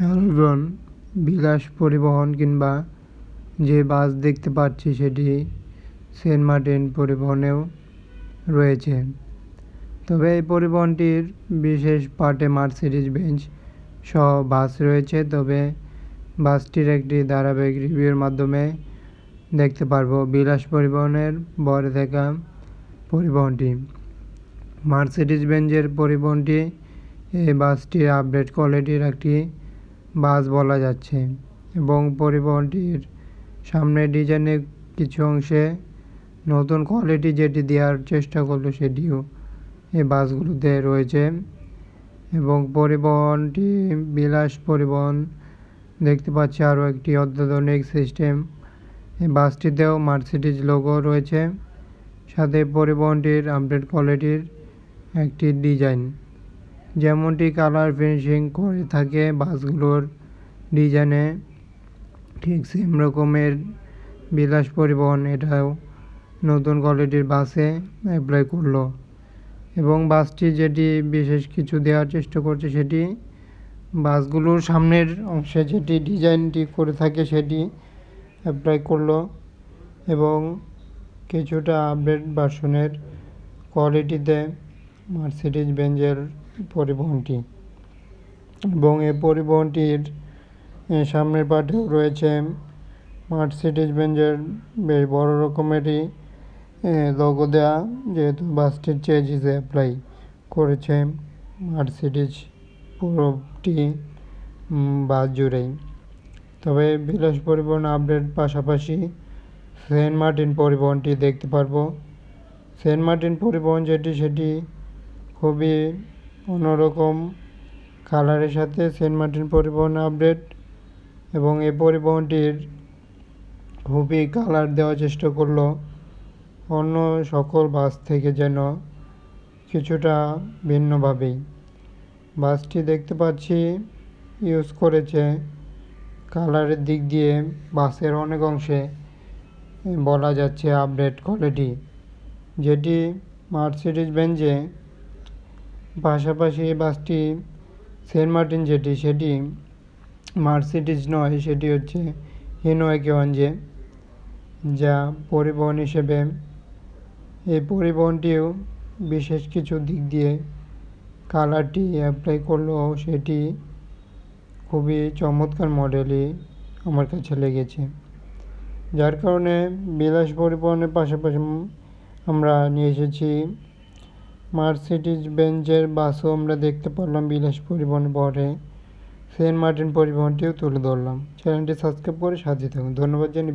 Everyone, বিলাস পরিবহন কিংবা যে বাস দেখতে পাচ্ছি সেটি সেন্ট মার্টিন পরিবহনেও রয়েছে। তবে এই পরিবহনটির বিশেষ পার্টে মার্সিডিজ বেঞ্জ সহ বাস রয়েছে। তবে বাসটির একটি ধারাবাহিক রিভিউর মাধ্যমে দেখতে পারবো বিলাস পরিবহনের বরে থাকা পরিবহনটি। মার্সিডিজ বেঞ্জের পরিবহনটি এই বাসটির আপডেট কোয়ালিটির একটি বাস বলা যাচ্ছে এবং পরিবহনটির সামনের ডিজাইনের কিছু অংশে নতুন কোয়ালিটি যেটি দেওয়ার চেষ্টা করলো সেটিও এই বাসগুলোতে রয়েছে এবং পরিবহনটি বিলাস পরিবহন দেখতে পাচ্ছি আরও একটি অত্যাধুনিক সিস্টেম। এই বাসটিতেও মার্সিডিজ লোগো রয়েছে, সাথে পরিবহনটির আপডেট কোয়ালিটির একটি ডিজাইন, যেমনটি কালার ফিনিশিং করে থাকে বাসগুলোর ডিজাইনে ঠিক সেম রকমের বিলাস পরিবহন এটাও নতুন কোয়ালিটির বাসে অ্যাপ্লাই করলো এবং বাসটি যেটি বিশেষ কিছু দেওয়ার চেষ্টা করছে সেটি বাসগুলোর সামনের অংশে যেটি ডিজাইনটি করে থাকে সেটি অ্যাপ্লাই করলো এবং কিছুটা আপডেট ভার্সনের কোয়ালিটিতে মার্সিডিজ বেঞ্জের পরিবহনটি এবং এই পরিবহনটির সামনের পার্টেও রয়েছে মার্সিডিজ বেঞ্জের বেশ বড় রকমেরই লোগো দেওয়া, যেহেতু বাসটির চেজিসে অ্যাপ্লাই করেছে মার্সিডিজ পুরোটি বাস জুড়েই। তবে বিলাস পরিবহন আপডেট পাশাপাশি সেন্ট মার্টিন পরিবহনটি দেখতে পারবো। সেন্ট মার্টিন পরিবহন যেটি সেটি খুবই অন্যরকম কালারের সাথে সেন্ট মার্টিন পরিবহন আপডেট এবং এই পরিবহনটির খুবই কালার দেওয়ার চেষ্টা করলো অন্য সকল বাস থেকে যেন কিছুটা ভিন্নভাবেই। বাসটি দেখতে পাচ্ছি ইউজ করেছে কালারের দিক দিয়ে বাসের অনেক অংশে বলা যাচ্ছে আপডেট কোয়ালিটি, যেটি মার্সিডিজ বেঞ্জে পাশাপাশি বাসটি সেন্ট মার্টিন যেটি সেটি মার্সিডিজ নয়, সেটি হচ্ছে হিনো একে যা পরিবহন হিসেবে এই পরিবহনটিও বিশেষ কিছু দিক দিয়ে কালারটি অ্যাপ্লাই করলেও সেটি খুবই চমৎকার মডেলই আমার কাছে লেগেছে, যার কারণে বিলাস পরিবহনের পাশাপাশি আমরা নিয়ে এসেছি মার্সিডিজ বেঞ্জের বাসও আমরা দেখতে পারলাম বিলাস পরিবহনের পরে সেন্ট মার্টিন পরিবহনটিও তুলে ধরলাম। চ্যানেলটি সাবস্ক্রাইব করে সাথে থাকুন। ধন্যবাদ জানি।